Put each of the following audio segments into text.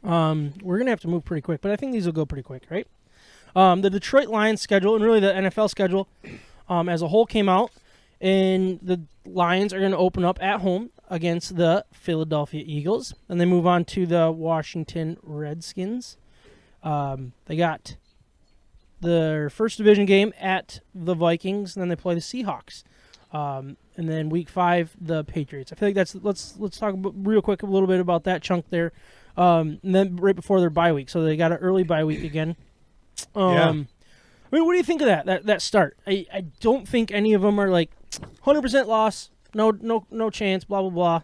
We're going to have to move pretty quick, but I think these will go pretty quick, right? The Detroit Lions schedule, and really the NFL schedule as a whole came out, and the Lions are going to open up at home against the Philadelphia Eagles, and they move on to the Washington Redskins. They got their first division game at the Vikings, and then they play the Seahawks. And then week 5, the Patriots. I feel like let's talk real quick a little bit about that chunk there. And then right before their bye week, so they got an early bye week again. I mean, what do you think of that start? I don't think any of them are like 100% loss, no chance, blah blah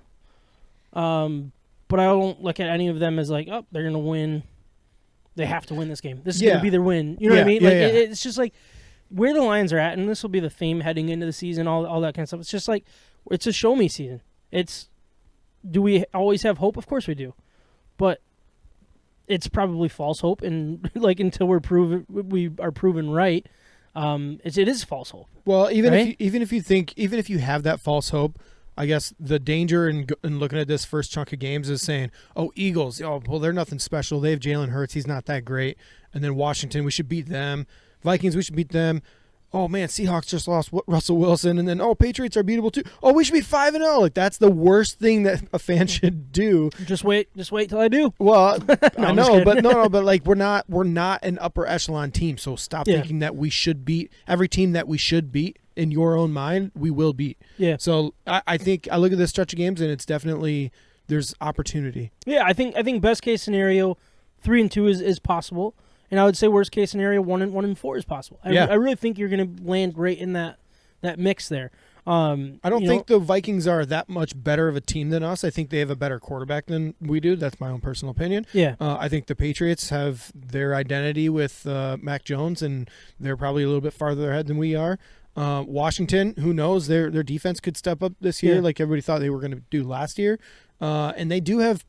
blah. But I don't look at any of them as like, oh, they're gonna win. They have to win this game. This is gonna be their win. You know what I mean? It's just like where the Lions are at, and this will be the theme heading into the season, all that kind of stuff. It's just like it's a show me season. Do we always have hope? Of course we do, but it's probably false hope, and like until we are proven right, it is false hope. Well, even if you have that false hope, I guess the danger in looking at this first chunk of games is saying, oh, Eagles, well, they're nothing special. They have Jalen Hurts. He's not that great. And then Washington, we should beat them. Vikings, we should beat them. Oh, man, Seahawks just lost Russell Wilson. And then, Patriots are beatable too. Oh, we should be 5-0. Like, that's the worst thing that a fan should do. Just wait till I do. Well, I know, but but like we're not an upper echelon team. So stop thinking that we should beat every team that we should beat. In your own mind, we will beat. Yeah. So I think I look at this stretch of games, and it's definitely there's opportunity. Yeah, I think best case scenario, 3-2 is possible, and I would say worst case scenario 1-4 is possible. I really think you're going to land great in that mix there. I don't think the Vikings are that much better of a team than us. I think they have a better quarterback than we do. That's my own personal opinion. Yeah. I think the Patriots have their identity with Mac Jones, and they're probably a little bit farther ahead than we are. Washington, who knows? Their defense could step up this year like everybody thought they were going to do last year. And they do have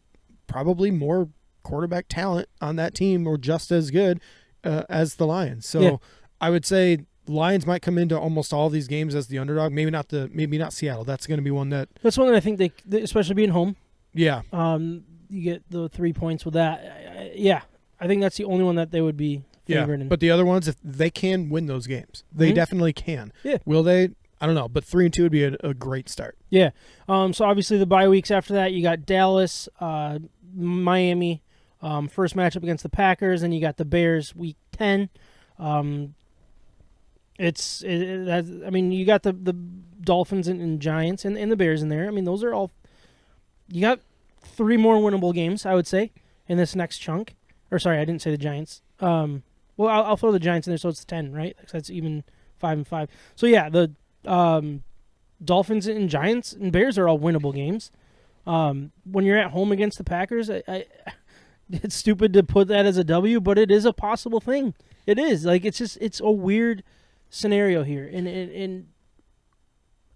probably more quarterback talent on that team, or just as good as the Lions. So I would say Lions might come into almost all these games as the underdog. Maybe not Seattle. That's going to be one that I think they especially being home. Yeah. You get the 3 points with that. I think that's the only one that they would be favored in. But the other ones, if they can win those games, they definitely can. Yeah. Will they? I don't know. But 3-2 would be a great start. Yeah. So obviously the bye weeks after that, you got Dallas, Miami, first matchup against the Packers, and you got the Bears week 10. You got the Dolphins and Giants and the Bears in there. I mean, those are all. You got 3 more winnable games, I would say, in this next chunk. Or sorry, I didn't say the Giants. Well, I'll throw the Giants in there, so it's 10, right? So that's even 5-5. So yeah, the Dolphins and Giants and Bears are all winnable games. When you're at home against the Packers, it's stupid to put that as a W, but it is a possible thing. It is it's a weird scenario here, and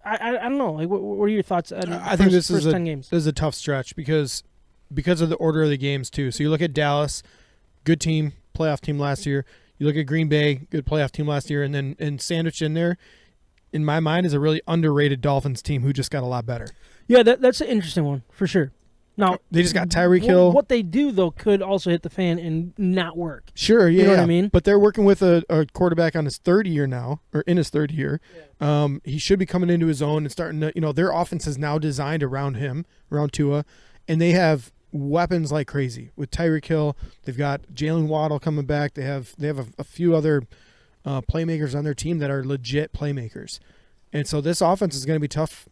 I don't know. Like, what are your thoughts? I think this is 10 games. This is a tough stretch because of the order of the games too. So you look at Dallas, good team, playoff team last year. You look at Green Bay, good playoff team last year, and then sandwiched in there, in my mind, is a really underrated Dolphins team who just got a lot better. Yeah, that's an interesting one for sure. Now they just got Tyreek Hill. What they do though could also hit the fan and not work. Sure, yeah, you know what I mean. But they're working with a quarterback on his third year now, or in his third year. Yeah. He should be coming into his own and starting to. Their offense is now designed around him, around Tua, and they have weapons like crazy with Tyreek Hill. They've got Jalen Waddle coming back. They have a few other playmakers on their team that are legit playmakers, and so this offense is going to be tough.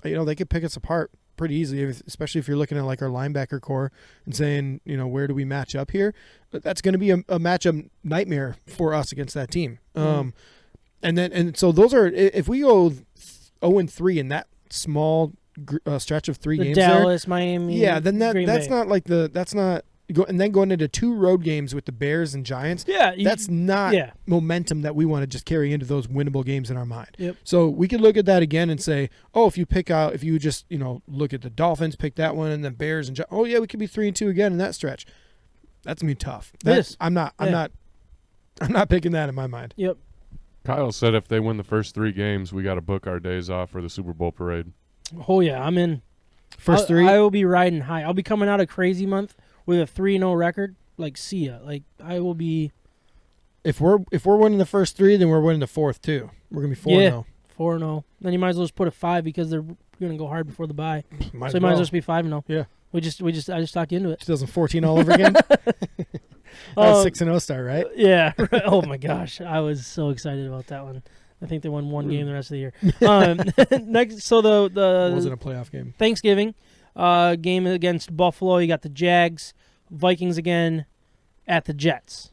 They could pick us apart pretty easily, especially if you're looking at like our linebacker core and saying, where do we match up here? But that's going to be a matchup nightmare for us against that team. And so those are, if we go 0-3 in that small stretch of 3 games, Dallas, there, Miami, then that's Bay. not like that's not. And then going into 2 road games with the Bears and Giants, that's not momentum that we want to just carry into those winnable games in our mind. Yep. So we could look at that again and say, if you just look at the Dolphins, pick that one, and then Bears and Giants, we could be 3-2 again in that stretch. That's gonna be tough. I'm not picking that in my mind. Yep. Kyle said if they win the first 3 games, we got to book our days off for the Super Bowl parade. Oh yeah, I'm in. First 3, I will be riding high. I'll be coming out of crazy month with a 3-0 record, like, see ya. Like, I will be If we're winning the first 3, then we're winning the fourth too. We're gonna be 4-0. 4-0. Then you might as well just put a 5 because they're going to go hard before the bye. Might So you might as well just be 5-0. Yeah. I just talked you into it. 2014 all over again. That was 6-0 start, right? Yeah. Oh my gosh, I was so excited about that one. I think they won one game the rest of the year. Next, so It wasn't a playoff game. Thanksgiving game against Buffalo. You got the Jags, Vikings again, at the Jets.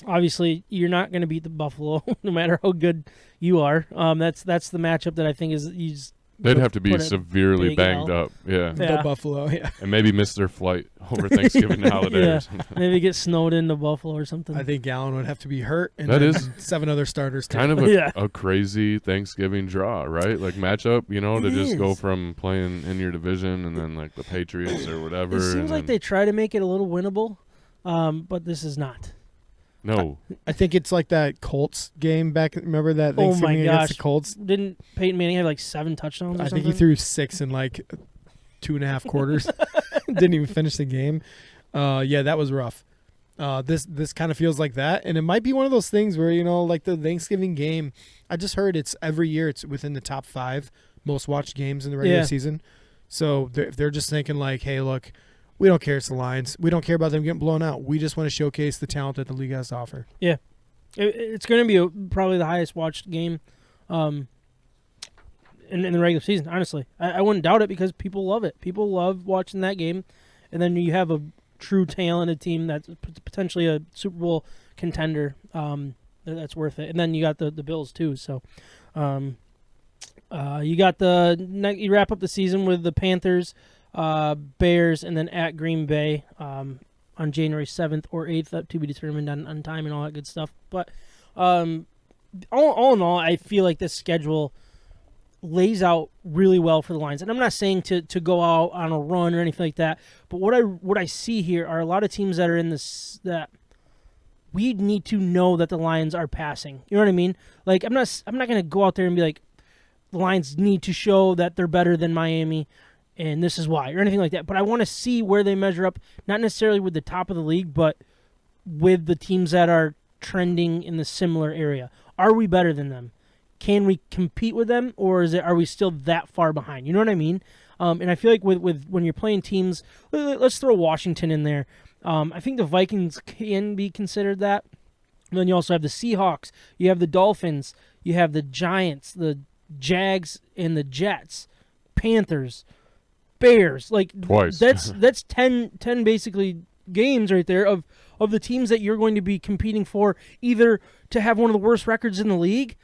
Obviously, you're not going to beat the Buffalo, no matter how good you are. That's the matchup that I think is you just They'd have to be put a severely big banged L. up. Yeah. The Buffalo, yeah. And maybe miss their flight over Thanksgiving holiday Yeah. or something. maybe get snowed into Buffalo or something. I think Gallen would have to be hurt, and That then is 7 other starters. Kind of a, Yeah. a crazy Thanksgiving draw, right? Like matchup, to It just go is. from playing in your division and then like the Patriots or whatever. It seems and like then- they try to make it a little winnable, but this is not. No. I think it's like that Colts game back. Remember that Oh my Thanksgiving against the gosh. Colts? Didn't Peyton Manning have like 7 touchdowns or I something? think he threw 6 in like 2.5 quarters. Didn't even finish the game. Yeah, that was rough. This kind of feels like that, and it might be one of those things where like the Thanksgiving game. I just heard it's every year it's within the top 5 most watched games in the regular Yeah. season. So they're just thinking like, hey, look, we don't care. It's the Lions. We don't care about them getting blown out. We just want to showcase the talent that the league has to offer. It's going to be probably the highest watched game in the regular season, honestly. I wouldn't doubt it because people love it. People love watching that game. And then you have a true talented team that's potentially a Super Bowl contender that's worth it. And then you got the Bills, too. So you got you wrap up the season with the Panthers, Bears, and then at Green Bay on January 7th or 8th, up to be determined on time and all that good stuff. But all in all, I feel like this schedule lays out really well for the Lions. And I'm not saying to go out on a run or anything like that, but what I see here are a lot of teams that are in this that we need to know that the Lions are passing. You know what I mean? Like I'm not going to go out there and be like the Lions need to show that they're better than Miami and this is why, or anything like that. But I want to see where they measure up, not necessarily with the top of the league, but with the teams that are trending in the similar area. Are we better than them? Can we compete with them, or are we still that far behind? You know what I mean? And I feel like with when you're playing teams, let's throw Washington in there. I think the Vikings can be considered that. And then you also have the Seahawks. You have the Dolphins. You have the Giants, the Jags, and the Jets, Panthers, Bears. Like Twice. That's 10 basically games right there of the teams that you're going to be competing for, either to have one of the worst records in the league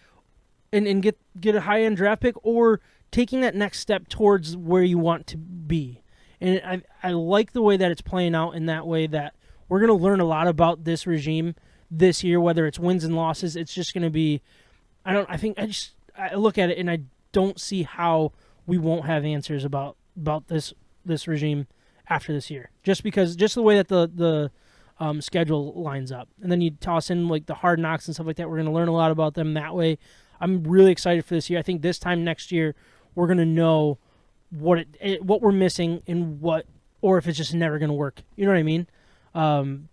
and get a high-end draft pick, or taking that next step towards where you want to be. And I like the way that it's playing out in that way, that we're going to learn a lot about this regime this year, whether it's wins and losses. It's just going to be I look at it and I don't see how we won't have answers about this regime after this year, just the way that the schedule lines up. And then you toss in like the Hard Knocks and stuff like that. We're going to learn a lot about them that way. I'm really excited for this year. I think this time next year we're going to know what we're missing and or if it's just never going to work. You know what I mean?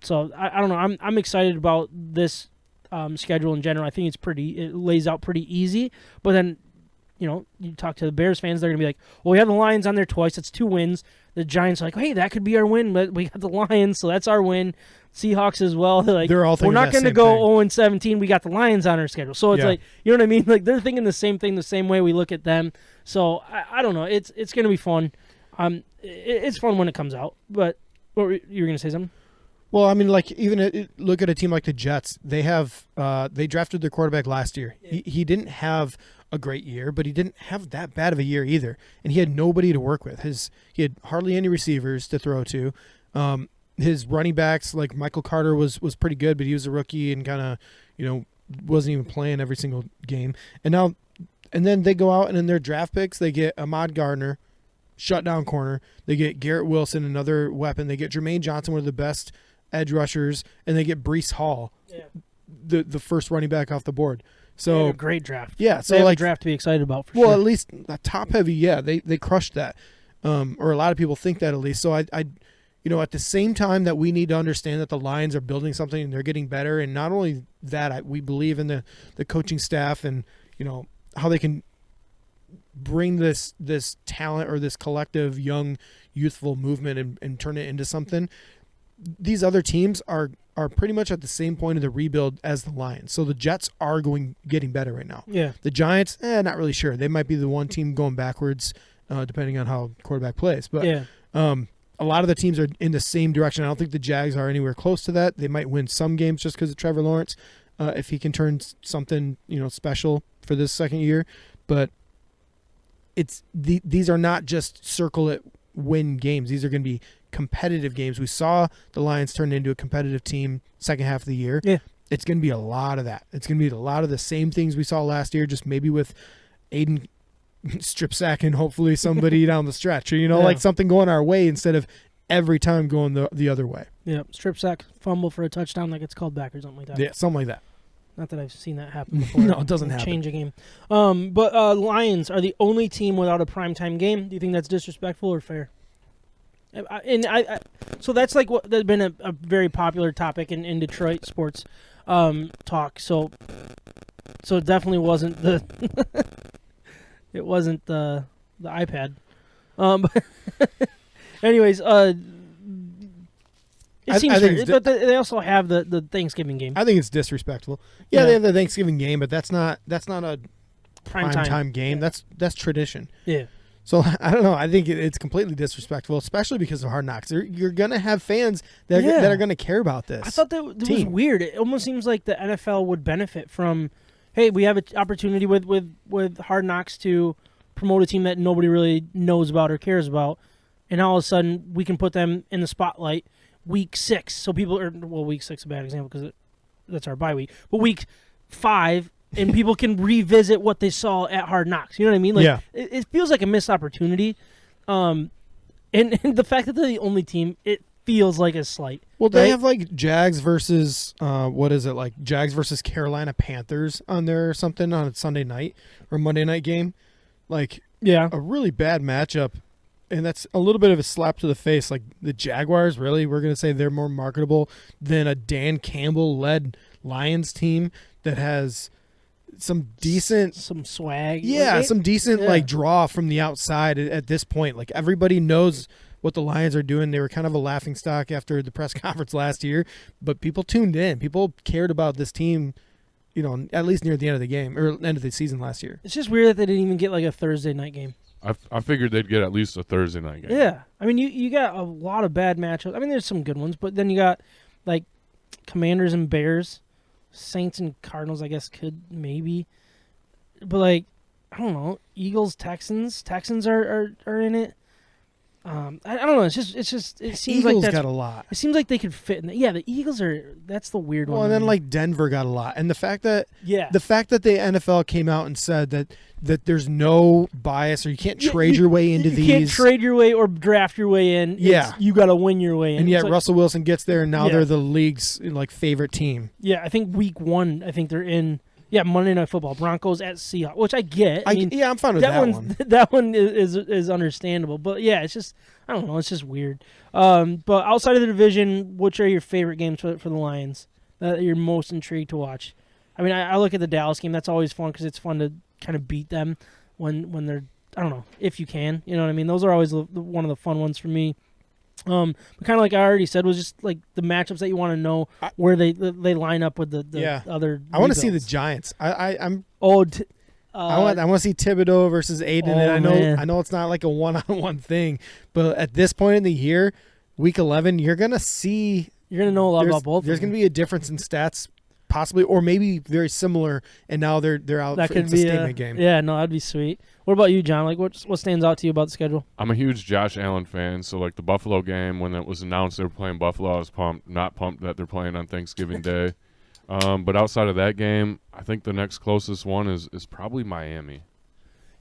So I don't know. I'm excited about this schedule in general. I think it lays out pretty easy. But then, you talk to the Bears fans, they're going to be like, well, we have the Lions on there twice. It's 2 wins. The Giants are like, hey, that could be our win. But we got the Lions, so that's our win. Seahawks as well. They're like, They're all we're thinking not that going to same go thing. 0-17. We got the Lions on our schedule. So it's Yeah. like, you know what I mean? Like they're thinking the same thing, the same way we look at them. So I don't know. It's going to be fun. It's fun when it comes out. But you were going to say something? Well, I mean, like even look at a team like the Jets. They have they drafted their quarterback last year. Yeah. He didn't have a great year, but he didn't have that bad of a year either. And he had nobody to work with. He had hardly any receivers to throw to. His running backs, like Michael Carter, was pretty good, but he was a rookie and kind of wasn't even playing every single game. And then they go out and in their draft picks they get Ahmad Gardner, shutdown corner. They get Garrett Wilson, another weapon. They get Jermaine Johnson, one of the best edge rushers, and they get Breece Hall, the first running back off the board. They had So a great draft. yeah, so They have like a draft to be excited about for well, sure. at least top heavy, yeah, they crushed that, or a lot of people think that at least. So I at the same time that we need to understand that the Lions are building something and they're getting better, and not only that, we believe in the coaching staff and how they can bring this talent or this collective young youthful movement and turn it into something. These other teams are pretty much at the same point of the rebuild as the Lions. So the Jets are getting better right now. Yeah. The Giants, not really sure. They might be the one team going backwards, depending on how quarterback plays. But Yeah. a lot of the teams are in the same direction. I don't think the Jags are anywhere close to that. They might win some games just because of Trevor Lawrence, if he can turn something special for this second year. But these are not just circle it win games. These are going to be competitive games. We saw the Lions turn into a competitive team second half of the year. Yeah. It's going to be a lot of that. It's going to be a lot of the same things we saw last year, just maybe with Aiden strip sack and hopefully somebody down the stretch, or like something going our way instead of every time going the other way. Yeah, strip sack, fumble for a touchdown, like it's called back or something like that. Yeah, something like that. Not that I've seen that happen before. No, it doesn't happen. Change a game. But Lions are the only team without a primetime game. Do you think that's disrespectful or fair? So that's like that's been a very popular topic in Detroit sports talk. So it definitely wasn't the it wasn't the iPad. But anyways, it seems fair. But they also have the Thanksgiving game. I think it's disrespectful. Yeah, they have the Thanksgiving game, but that's not a Prime time game. Yeah. That's tradition. Yeah. So I don't know. I think it's completely disrespectful, especially because of Hard Knocks. You're gonna have fans that are gonna care about this. I thought that was weird. It almost seems like the NFL would benefit from, hey, we have an opportunity with Hard Knocks to promote a team that nobody really knows about or cares about, and all of a sudden we can put them in the spotlight week 6. So week 6 is a bad example because that's our bye week. But week 5. And people can revisit what they saw at Hard Knocks. You know what I mean? Like, it feels like a missed opportunity. And the fact that they're the only team, it feels like a slight. Well, they have like Jags versus Jags versus Carolina Panthers on there or something on a Sunday night or Monday night game. Like, yeah, a really bad matchup. And that's a little bit of a slap to the face. Like, the Jaguars, really, we're going to say they're more marketable than a Dan Campbell-led Lions team that has some swag. Yeah, some decent like draw from the outside at this point. Like, everybody knows what the Lions are doing. They were kind of a laughingstock after the press conference last year, but people tuned in. People cared about this team, at least near the end of the game or end of the season last year. It's just weird that they didn't even get like a Thursday night game. I figured they'd get at least a Thursday night game. Yeah. I mean, you got a lot of bad matchups. I mean, there's some good ones, but then you got like Commanders and Bears. Saints and Cardinals, I guess, could maybe. But, like, I don't know. Eagles, Texans. Texans are in it. I don't know. It seems Eagles like that's got a lot. It seems like they could fit in the Eagles that's the weird one. Well, and then like Denver got a lot. And the fact that the NFL came out and said that there's no bias or you can't trade your way into these. You can't trade your way or draft your way in. Yeah. You got to win your way in. And yet Russell Wilson gets there and now they're the league's like favorite team. Yeah, I think week 1, I think they're in. Yeah, Monday Night Football, Broncos at Seahawks, which I get. I'm fine with that one. That one is understandable, but yeah, it's just I don't know, it's just weird. But outside of the division, which are your favorite games for the Lions that you're most intrigued to watch? I mean, I look at the Dallas game. That's always fun because it's fun to kind of beat them when they're I don't know if you can. You know what I mean? Those are always one of the fun ones for me. But kind of like I already said, was just like the matchups that you want to know where they line up with the other. I want to see the Giants. I want to see Thibodeau versus Aiden. And I know it's not like a one-on-one thing, but at this point in the year, week 11, you're gonna know a lot about both. There's gonna be a difference in stats, possibly, or maybe very similar. And now they're out. That could be a statement game. Yeah, no, that'd be sweet. What about you, John? Like, what stands out to you about the schedule? I'm a huge Josh Allen fan, so like the Buffalo game, when it was announced they were playing Buffalo, I was not pumped that they're playing on Thanksgiving Day. But outside of that game, I think the next closest one is probably Miami.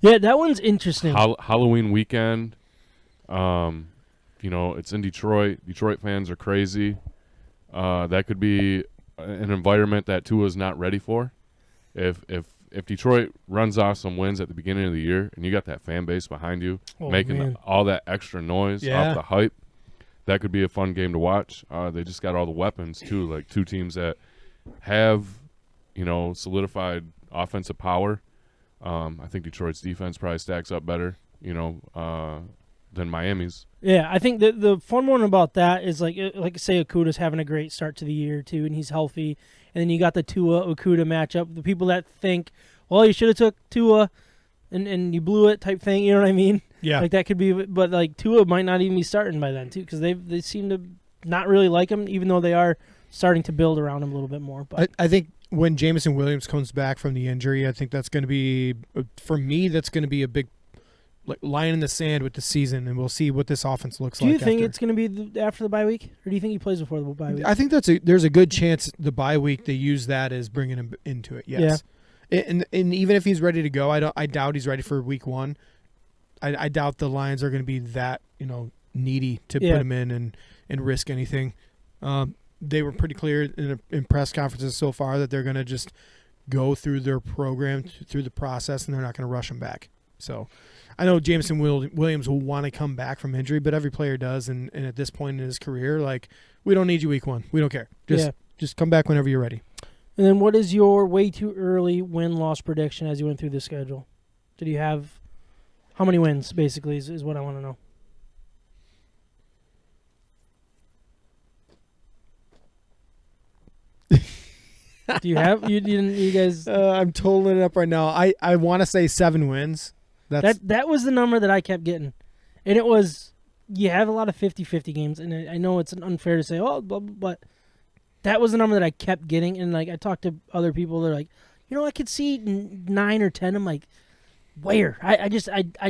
Yeah, that one's interesting. Halloween weekend. It's in Detroit. Detroit fans are crazy. That could be an environment that Tua's not ready for. If Detroit runs off some wins at the beginning of the year and you got that fan base behind you making all that extra noise off the hype, that could be a fun game to watch. They just got all the weapons too, like two teams that have, solidified offensive power. I think Detroit's defense probably stacks up better, than Miami's. Yeah, I think the fun one about that is like say Okuda's having a great start to the year too, and he's healthy, and then you got the Tua Okuda matchup. The people that think, well, you should have took Tua, and you blew it type thing. You know what I mean? Yeah. Like that could be, but like Tua might not even be starting by then too, because they seem to not really like him, even though they are starting to build around him a little bit more. But I think when Jameson Williams comes back from the injury, I think that's going to be, for me, that's going to be a big line in the sand with the season, and we'll see what this offense looks like. Do you think it's going to be after the bye week, or do you think he plays before the bye week? I think there's a good chance the bye week they use that as bringing him into it. Yes. Yeah. And even if he's ready to go, I doubt he's ready for week one. I doubt the Lions are going to be that needy to put him in and risk anything. They were pretty clear in press conferences so far that they're going to just go through their program, through the process, and they're not going to rush him back. So I know Jameson Williams will want to come back from injury, but every player does. And at this point in his career, we don't need you week one. We don't care. Just come back whenever you're ready. And then what is your way too early win-loss prediction as you went through the schedule? Did you have how many wins, basically, is what I want to know. Do you have you guys? I'm totaling it up right now. I want to say 7 wins. That was the number that I kept getting, and it was you have a lot of 50-50 games, and I know it's unfair to say but that was the number that I kept getting, and I talked to other people. They're like, I could see 9 or 10. I'm like, where? I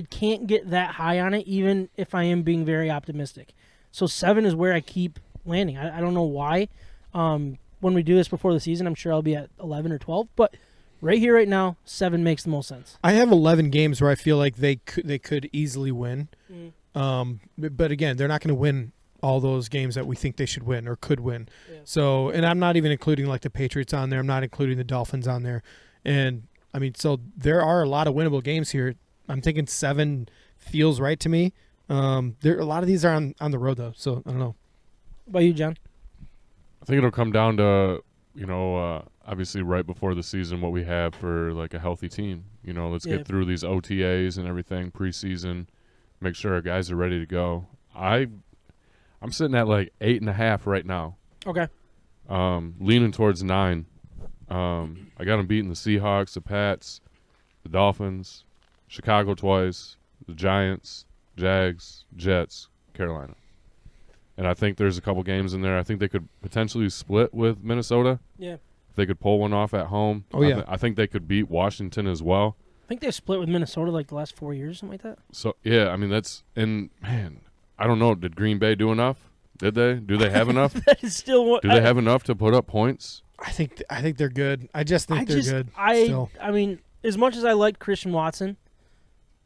can't get that high on it, even if I am being very optimistic. So 7 is where I keep landing. I don't know why. When we do this before the season, I'm sure I'll be at 11 or 12. But right here, right now, 7 makes the most sense. I have 11 games where I feel like they could easily win. But again, they're not going to win all those games that we think they should win or could win. Yeah. So, and I'm not even including the Patriots on there. I'm not including the Dolphins on there. And so there are a lot of winnable games here. I'm thinking 7 feels right to me. There a lot of these are on the road though, so I don't know. What about you, John? I think it'll come down to obviously right before the season what we have for a healthy team. Let's get through these OTAs and everything preseason, make sure our guys are ready to go. I'm sitting at 8.5 right now. Okay. Leaning towards 9. I got them beating the Seahawks, the Pats, the Dolphins, Chicago twice, the Giants, Jags, Jets, Carolina. And I think there's a couple games in there. I think they could potentially split with Minnesota. Yeah. If they could pull one off at home. Oh, yeah. I think they could beat Washington as well. I think they've split with Minnesota the last 4 years, something like that. So, yeah, man, I don't know. Did Green Bay do enough? Did they? Do they have enough? That is still what. Do they have enough to put up points? I think they're good. I just think they're good. Still. As much as I like Christian Watson,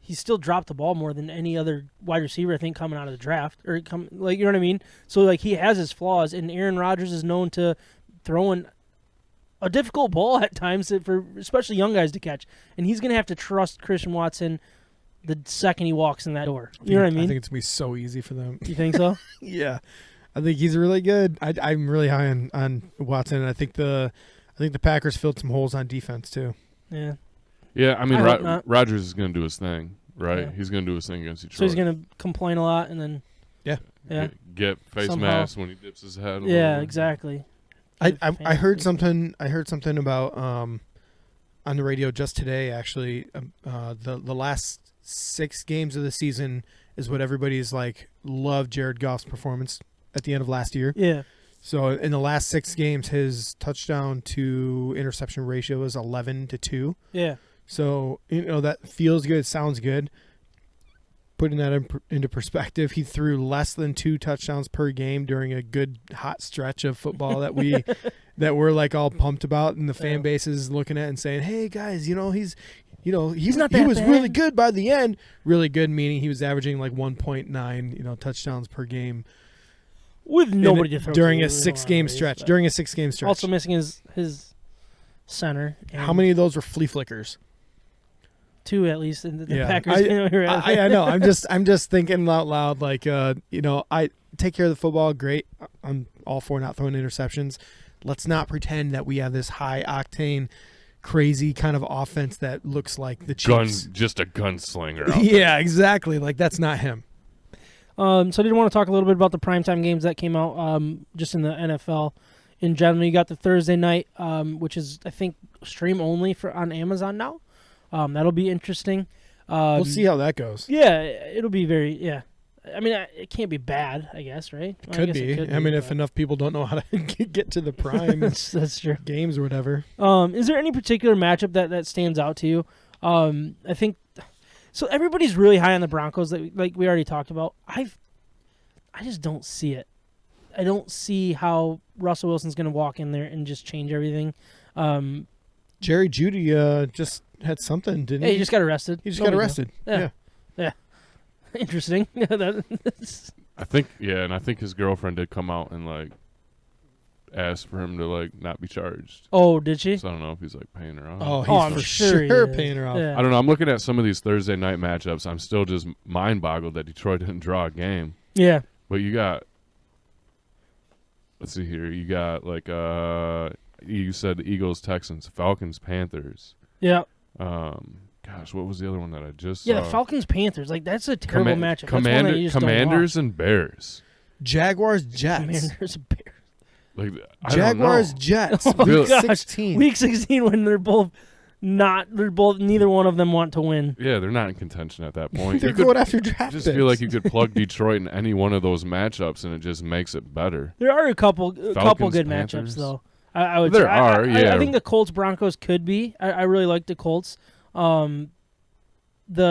he still dropped the ball more than any other wide receiver, I think, coming out of the draft. You know what I mean? So, he has his flaws, and Aaron Rodgers is known to throwing a difficult ball at times for especially young guys to catch. And he's going to have to trust Christian Watson the second he walks in that door. You know what I mean? I think it's going to be so easy for them. You think so? Yeah. I think he's really good. I'm really high on Watson, and I think the Packers filled some holes on defense, too. Yeah. Yeah, Rodgers is going to do his thing, right? Yeah. He's going to do his thing against Detroit. So he's going to complain a lot and then get face mask when he dips his head. Yeah, exactly. I heard something about on the radio just today actually. The last 6 games of the season is what everybody's loved Jared Goff's performance at the end of last year. Yeah. So in the last 6 games, his touchdown to interception ratio is 11-2. Yeah. So, that feels good, sounds good. Putting that into perspective, he threw less than 2 touchdowns per game during a good hot stretch of football that we're all pumped about, and the fan base is looking at and saying, "Hey guys, he was really good by the end." Really good meaning he was averaging 1.9 touchdowns per game. With nobody to throw during a 6-game stretch. During a 6-game stretch. Also missing his center. How many of those were flea flickers? 2 at least, and the Yeah. Packers. I know. I'm just thinking out loud. Like, I take care of the football. Great. I'm all for not throwing interceptions. Let's not pretend that we have this high octane, crazy kind of offense that looks like the Chiefs. Just a gunslinger. Out Yeah, exactly. Like, that's not him. So I did want to talk a little bit about the primetime games that came out just in the NFL in general. You got the Thursday night, which is, I think, stream only on Amazon now. That'll be interesting. We'll see how that goes. Yeah, it'll be I mean, it can't be bad, I guess, right? Well, I Could guess it be. I mean, if enough people don't know how to get to the prime that's true. games or whatever. Is there any particular matchup that stands out to you? I think so. Everybody's really high on the Broncos, like we already talked about. I just don't see it. I don't see how Russell Wilson's going to walk in there and just change everything. Jerry Jeudy just had something, didn't Hey, he? he just got arrested. He just No got big deal. arrested. Yeah. Yeah. Interesting. That's- I think, and I think his girlfriend did come out and like ask for him to like not be charged. oh, did she? So I don't know if he's like paying her off. Oh, he's I'm for sure he sure is. paying her off. Yeah. I don't know. I'm looking at some of these Thursday night matchups. I'm still just mind boggled that Detroit didn't draw a game. Yeah. But you got, let's see here. You got like you said the Eagles, Texans, Falcons, Panthers. Yeah. Gosh, what was the other one that I just Yeah, saw? the Falcons Panthers. Like that's a terrible matchup. That's one that you just don't Commanders and Bears. Jaguars, watch. Jets. Commanders and Bears. Like I Jaguars, don't know. Jets. Oh, Week gosh. 16. Week 16 when neither one of them want to win. Yeah, they're not in contention at that point. They're You could going after draft just picks. feel like you could plug Detroit in any one of those matchups, and it just makes it better. There are a couple good Panthers. matchups though. I would There say. are, yeah. I think the Colts Broncos could be. I really like the Colts. The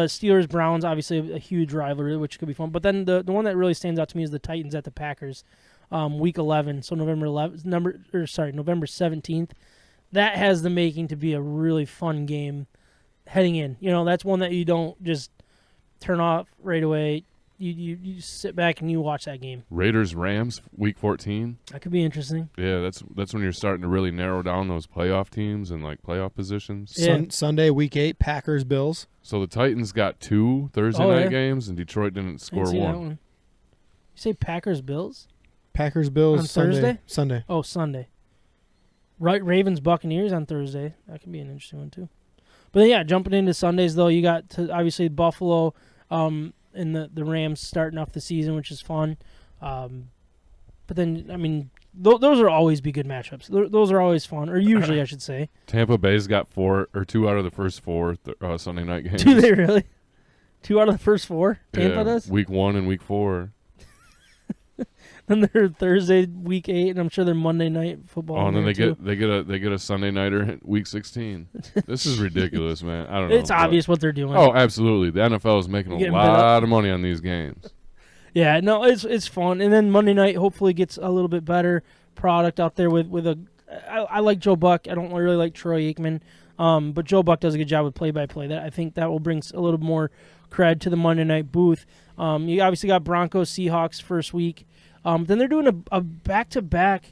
Steelers Browns obviously a huge rivalry, which could be fun. But then the one that really stands out to me is the Titans at the Packers, Week 11. So November 17th. That has the making to be a really fun game heading in. You know, that's one that you don't just turn off right away. You sit back and you watch that game. Raiders Rams Week 14. That could be interesting. Yeah, that's when you're starting to really narrow down those playoff teams and like playoff positions. Yeah. Sunday, week 8, Packers, Bills. So the Titans got 2 Thursday night games, and Detroit didn't Didn't score see that one. one. You say Packers Bills? Packers, Bills, On Sunday. Thursday? Sunday. Oh, Sunday. Right, Ravens Buccaneers on Thursday. That could be an interesting one too. But then, yeah, jumping into Sundays though, you got obviously Buffalo and the Rams starting off the season, which is fun. But then, I mean, those are always be good matchups. Those are always fun, or usually, I should say. Tampa Bay's got 2 out of the first 4 Sunday night games. Do they really? 2 out of the first 4? Tampa Yeah, does? Week 1 and Week 4. Then they're Thursday, Week 8, and I'm sure they're Monday night football. Oh, and then in there, they get a Sunday nighter in Week 16. This is ridiculous, man. I don't know. It's obvious what they're doing. Oh, absolutely. The NFL is making a Getting bit up. lot of money on these games. Yeah, no, it's fun. And then Monday night hopefully gets a little bit better product out there with a. I like Joe Buck. I don't really like Troy Aikman, but Joe Buck does a good job with play-by-play. That I think that will bring a little more cred to the Monday night booth. You obviously got Broncos Seahawks first week. Then they're doing a back-to-back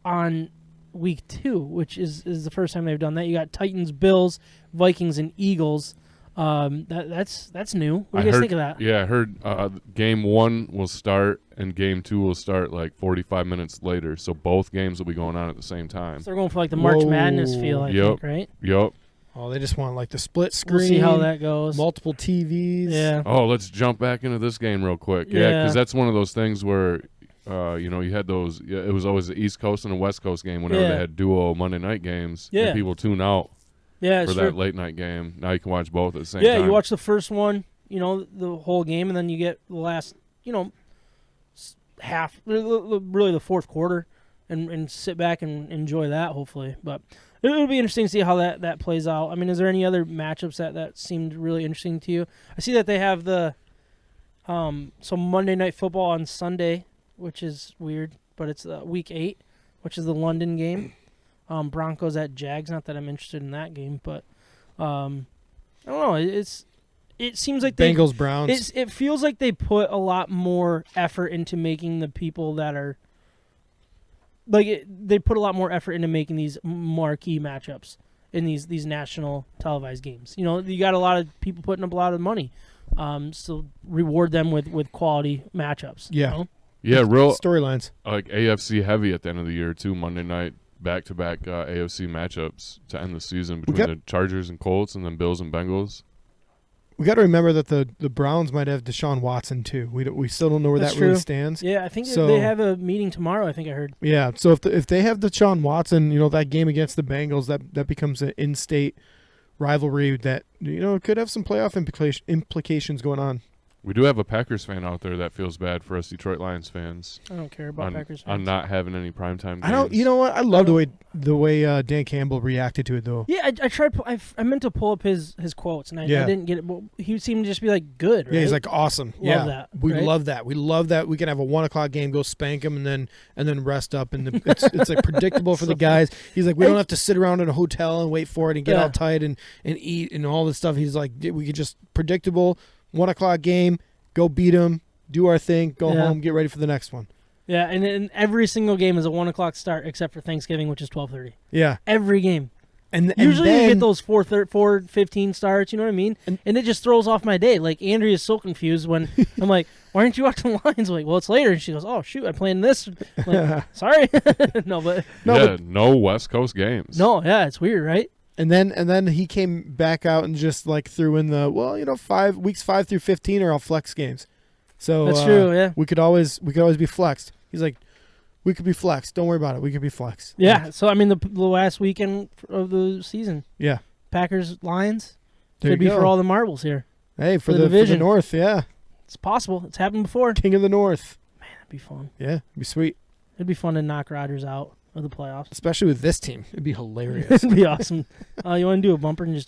on week 2, which is the first time they've done that. You got Titans, Bills, Vikings, and Eagles. That's new. What do you guys think of that? Yeah, I heard game 1 will start and game 2 will start like 45 minutes later. So both games will be going on at the same time. So they're going for like the March Whoa. Madness feel, I Yep. think, right? Yup. Oh, they just want like the split screen. We'll see how that goes. Multiple TVs. Yeah. Oh, let's jump back into this game real quick. Yeah, Yeah. because that's one of those things where, you had those. Yeah, it was always the East Coast and the West Coast game whenever Yeah. they had duo Monday night games. Yeah. And people tune out Yeah, for sure. that late night game. Now you can watch both at the same Yeah, time. you watch the first one, the whole game, and then you get the last, half, really the fourth quarter, and sit back and enjoy that, hopefully. But it'll be interesting to see how that plays out. I mean, is there any other matchups that seemed really interesting to you? I see that they have the so Monday Night Football on Sunday, which is weird, but it's Week 8, which is the London game. Broncos at Jags. Not that I'm interested in that game, but I don't know. It seems like Bengals, Browns. it feels like they put a lot more effort into making the people that are they put a lot more effort into making these marquee matchups, in these national televised games. You know, you got a lot of people putting up a lot of money. So reward them with quality matchups. Yeah. You know? Yeah, real storylines. like AFC heavy at the end of the year too. Monday night back-to-back AFC matchups to end the season between the Chargers and Colts, and then Bills and Bengals. We got to remember that the Browns might have Deshaun Watson too. We still don't know where That's that really true. stands. Yeah, I think So- they have a meeting tomorrow. I think I heard. Yeah, so if they have Deshaun Watson, you know, that game against the Bengals, that becomes an in-state rivalry that, you know, could have some playoff implications going on. We do have a Packers fan out there that feels bad for us Detroit Lions fans I don't care about Packers fans. on not having any primetime games. I don't. You know what? I love the way Dan Campbell reacted to it though. Yeah, I tried. I meant to pull up his quotes, and I Yeah. didn't get it. But he seemed to just be like, "Good." Right? Yeah, he's like awesome. Love that, we right? love that. We love that. We can have a 1:00 game, go spank him, and then rest up, and it's like predictable for the guys. He's like, we don't have to sit around in a hotel and wait for it and get Yeah. all tight and eat and all this stuff. He's like, we could just predictable 1:00 game, go beat him, do our thing, go Yeah. home, get ready for the next one. Yeah, and every single game is a 1:00 start except for Thanksgiving, which is 12:30. Yeah, Every game. and Usually then, you get those 4:15 starts. You know what I mean? And- And it just throws off my day. Like Andrea is so confused when I'm like, "Why aren't you watching Lions?" I'm like, well, it's later. And she goes, "Oh shoot, I planned this." I'm like, sorry, no, but No, no West Coast games. no, yeah, it's weird, right? And then he came back out and just like threw in the 5 through 15 are all flex games. So That's true. Yeah, we could always be flexed. He's like, we could be flexed. Don't worry about it. We could be flexed. yeah. So I mean, the last weekend of the season, Yeah. Packers Lions There could you be go. for all the marbles here. Hey, for the the division. North, yeah. It's possible. It's happened before. King of the North. That'd be fun. Yeah, it'd be sweet. It'd be fun to knock Rodgers out of the playoffs. Especially with this team. It'd be hilarious. It'd be awesome. You want to do a bumper and just do